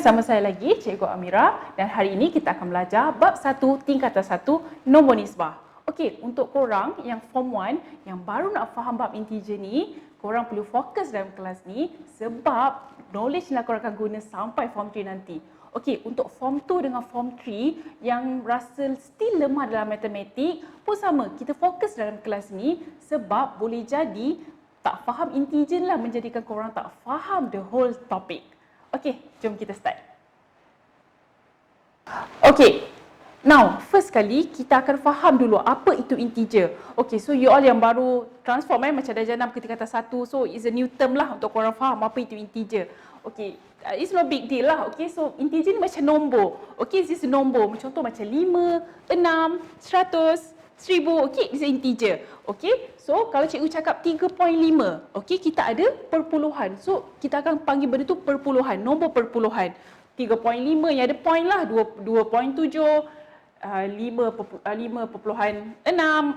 bersama saya lagi, Cikgu Amira, dan hari ini kita akan belajar bab 1 tingkatan 1 nombor nisbah. Okey, untuk korang yang form 1 yang baru nak faham bab integer ni, korang perlu fokus dalam kelas ni sebab knowledge yang korang akan guna sampai form 3 nanti. Okey, untuk form 2 dengan form 3 yang rasa still lemah dalam matematik pun sama. Kita fokus dalam kelas ni sebab boleh jadi tak faham integer lah menjadikan korang tak faham the whole topic. Okey, jom kita start. Okey, now first kali kita akan faham dulu apa itu integer. Okey, so you all yang baru transform macam darjah 6 ke tingkatan 1, so it's a new term lah untuk korang faham apa itu integer. Okey, it's no big deal lah. Okey, so integer ni macam nombor. Okey, this is nombor. Contoh macam 5, 6, 100, 1000. Okey, this is integer. Okey, so kalau cikgu cakap 3.5, okey, kita ada perpuluhan. So kita akan panggil benda tu perpuluhan, nombor perpuluhan. 3.5 yang ada point lah, 2.7, 5.6,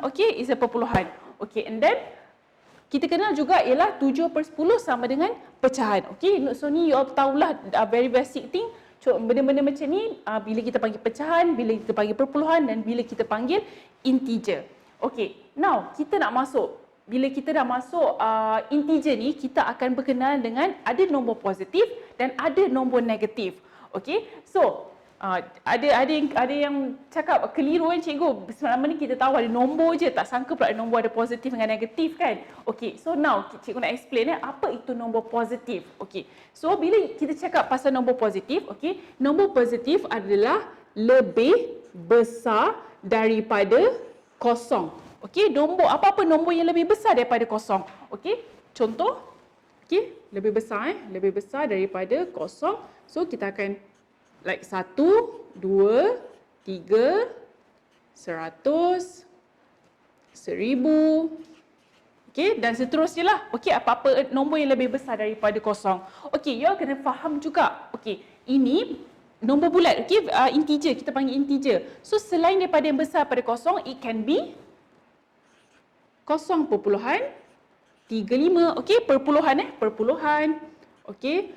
okey, is a perpuluhan. Okey, and then kita kenal juga ialah 7/10 sama dengan pecahan. Okey, so ni you all tahulah very basic thing. Benda-benda macam ni bila kita panggil pecahan, bila kita panggil perpuluhan dan bila kita panggil integer. Okey, now kita nak masuk. Bila kita dah masuk integer ni, kita akan berkenalan dengan ada nombor positif dan ada nombor negatif. Okey, so ada yang cakap keliru kan cikgu, selama ni kita tahu ada nombor je, tak sangka pula ada nombor ada positif dengan negatif kan. Okey, so now cikgu nak explain apa itu nombor positif. Okey, so bila kita cakap pasal nombor positif, okey, nombor positif adalah lebih besar daripada kosong. Okey, nombor apa-apa nombor yang lebih besar daripada kosong. Okey, contoh, okey, lebih besar daripada kosong. So kita akan like 1, 2, 3, 100, 1000, okey, dan seterusnya lah. Okey, apa-apa nombor yang lebih besar daripada kosong. Okey, you all kena faham juga. Okey, ini nombor bulat, okey, integer, kita panggil integer. So selain daripada yang besar daripada kosong, it can be 0.35, okey, perpuluhan, okey,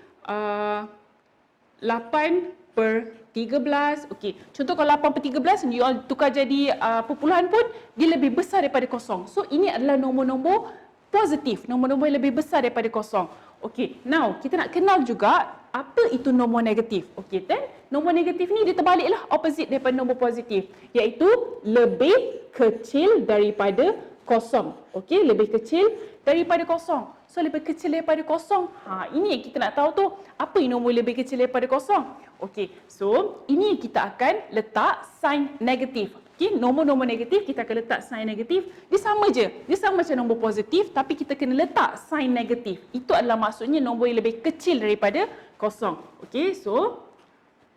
8/13, okey. Contoh kalau 8/13 you all tukar jadi perpuluhan pun dia lebih besar daripada kosong. So ini adalah nombor-nombor positif, nombor-nombor yang lebih besar daripada kosong. Okey, now kita nak kenal juga apa itu nombor negatif. Okey, then nombor negatif ni dia terbaliklah, opposite daripada nombor positif, iaitu lebih kecil daripada kosong. Okey, lebih kecil daripada kosong. So lebih kecil daripada kosong. Ini yang kita nak tahu tu, apa yang nombor lebih kecil daripada kosong. Okey, so ini kita akan letak sign negatif. Okey, nombor-nombor negatif kita akan letak sign negatif. Dia sama je. Dia sama macam nombor positif tapi kita kena letak sign negatif. Itu adalah maksudnya nombor yang lebih kecil daripada kosong. Okey, so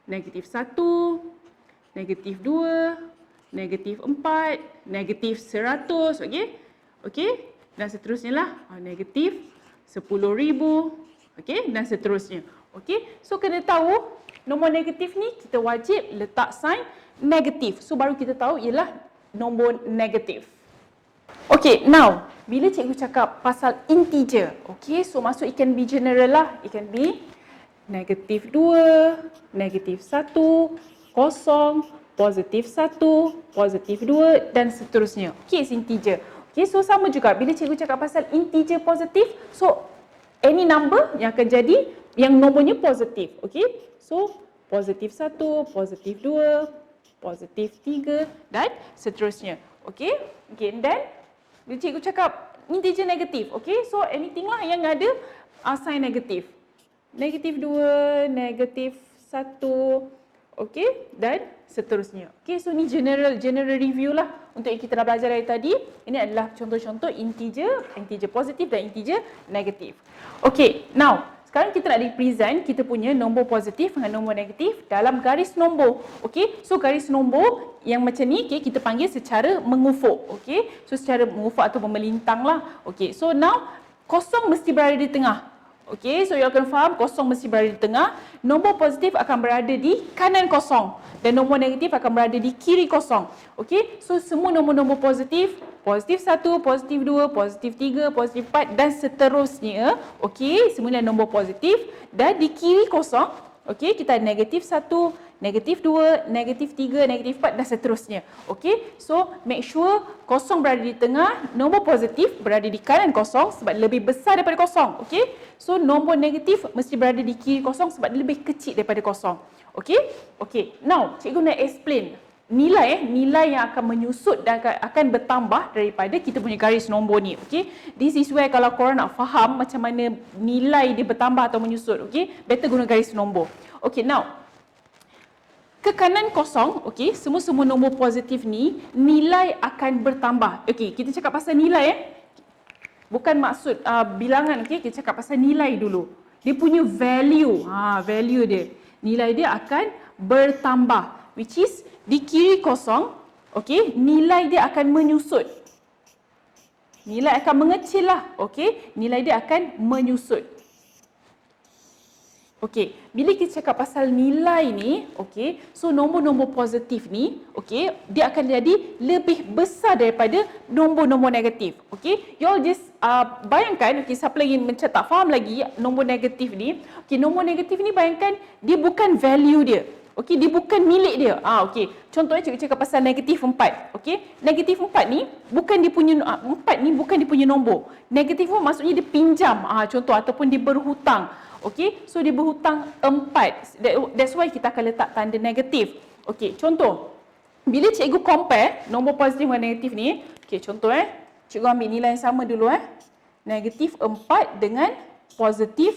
negatif 1, negatif 2, negatif 4, negatif 100, okey? Okey, dan seterusnya lah, negatif 10,000, okey, dan seterusnya. Okey, so kena tahu nombor negatif ni kita wajib letak sign negatif. So baru kita tahu ialah nombor negatif. Okey, now bila cikgu cakap pasal integer, okey, so maksud it can be general lah. It can be negatif 2, negatif 1, kosong, positif 1, positif 2 dan seterusnya. Okey, is integer. Okey, so sama juga bila cikgu cakap pasal integer positif, so any number yang akan jadi yang nombornya positif. Okey, so positif 1, positif 2, positif 3 dan seterusnya. Okey, okay, and then bila cikgu cakap integer negatif, okey, so anything lah yang ada sign negatif. Negatif 2, negatif 1, okey, dan seterusnya. Okey, so ni general review lah untuk yang kita dah belajar dari tadi. Ini adalah contoh-contoh integer positif dan integer negatif. Okey, now sekarang kita nak represent kita punya nombor positif dengan nombor negatif dalam garis nombor. Okey, so garis nombor yang macam ni, okay, kita panggil secara mengufuk. Okey, so secara mengufuk atau melintang lah. Okey, so now kosong mesti berada di tengah. Okey, so you akan faham kosong mesti berada di tengah. Nombor positif akan berada di kanan kosong dan nombor negatif akan berada di kiri kosong. Okey, so semua nombor-nombor positif, positif 1, positif 2, positif 3, positif 4 dan seterusnya. Okey, semuanya nombor positif dan di kiri kosong Okey, kita ada negatif 1, negatif 2, negatif 3, negatif 4 dan seterusnya. Okey, so make sure kosong berada di tengah, nombor positif berada di kanan kosong sebab lebih besar daripada kosong. Okey, so nombor negatif mesti berada di kiri kosong sebab lebih kecil daripada kosong. Okey, okey. Now, cikgu nak explain nilai yang akan menyusut dan akan bertambah daripada kita punya garis nombor ni. Okey, this is where kalau korang nak faham macam mana nilai dia bertambah atau menyusut, okey, better guna garis nombor. Okey, now ke kanan kosong, okey, semua nombor positif ni nilai akan bertambah. Okey, kita cakap pasal nilai bukan maksud bilangan, okey, kita cakap pasal nilai dulu. Dia punya value, value dia. Nilai dia akan bertambah, which is di kiri kosong, okey, nilai dia akan menyusut. Nilai akan mengecil lah, okey, nilai dia akan menyusut. Okey, bila kita cakap pasal nilai ni, okey, so nombor-nombor positif ni, okey, dia akan jadi lebih besar daripada nombor-nombor negatif. Okey, you all just bayangkan, okey, siapa lagi macam tak faham lagi nombor negatif ni, okey, nombor negatif ni bayangkan dia bukan value dia. Okey, dia bukan milik dia. Okey. Contohnya cikgu cakap pasal negatif 4. Okey. Negatif 4 ni bukan dia punya 4 ni bukan dia punya nombor. Negatif 4 maksudnya dia pinjam. Contoh ataupun dia berhutang. Okey. So dia berhutang 4. That's why kita akan letak tanda negatif. Okey, contoh. Bila cikgu compare nombor positif dengan negatif ni, okey, contoh cikgu ambil nilai yang sama dulu Negatif 4 dengan positif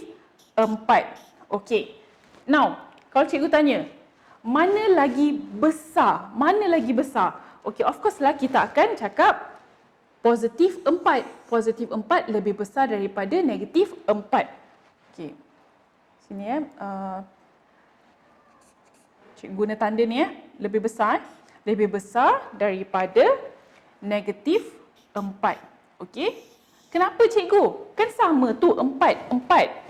4. Okey. Now, kalau cikgu tanya, mana lagi besar? Mana lagi besar? Okey, of course lah kita akan cakap positif 4. Positif 4 lebih besar daripada negatif 4. Okey. Sini cikgu guna tanda ni lebih besar. Lebih besar daripada negatif 4. Okey. Kenapa cikgu? Kan sama tu 4.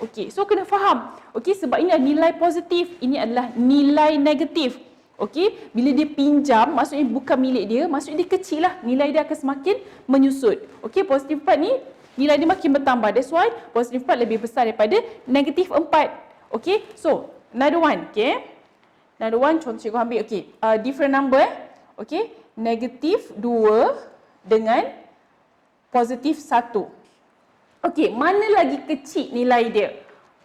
Okey, so kena faham. Okey, sebab ini adalah nilai positif, ini adalah nilai negatif. Okey, bila dia pinjam, maksudnya bukan milik dia, maksudnya dia kecil lah. Nilai dia akan semakin menyusut. Okey, positif 4 ni, nilai dia makin bertambah. That's why positif 4 lebih besar daripada negatif 4. Okey, so another one. Okey, another one, contoh cikgu ambil. Okey, different number. Okey, negatif 2 dengan positif 1. Okey, mana lagi kecil nilai dia?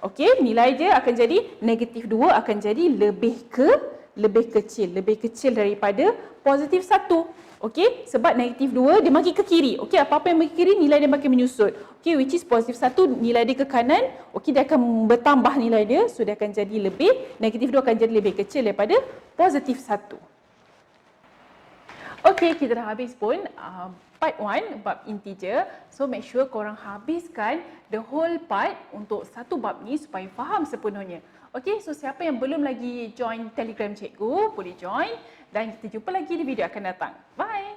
Okey, nilai dia akan jadi negatif 2 akan jadi lebih kecil daripada positif 1. Okey, sebab negatif 2 dia makin ke kiri. Okey, apa-apa yang makin ke kiri nilai dia makin menyusut. Okey, which is positif 1 nilai dia ke kanan. Okey, dia akan bertambah nilai dia. So dia akan jadi negatif 2 akan jadi lebih kecil daripada positif 1. Okey, kita dah habis pun part 1 bab integer. So make sure korang habiskan the whole part untuk satu bab ni supaya faham sepenuhnya. Okey, so siapa yang belum lagi join Telegram cikgu boleh join dan kita jumpa lagi di video akan datang. Bye.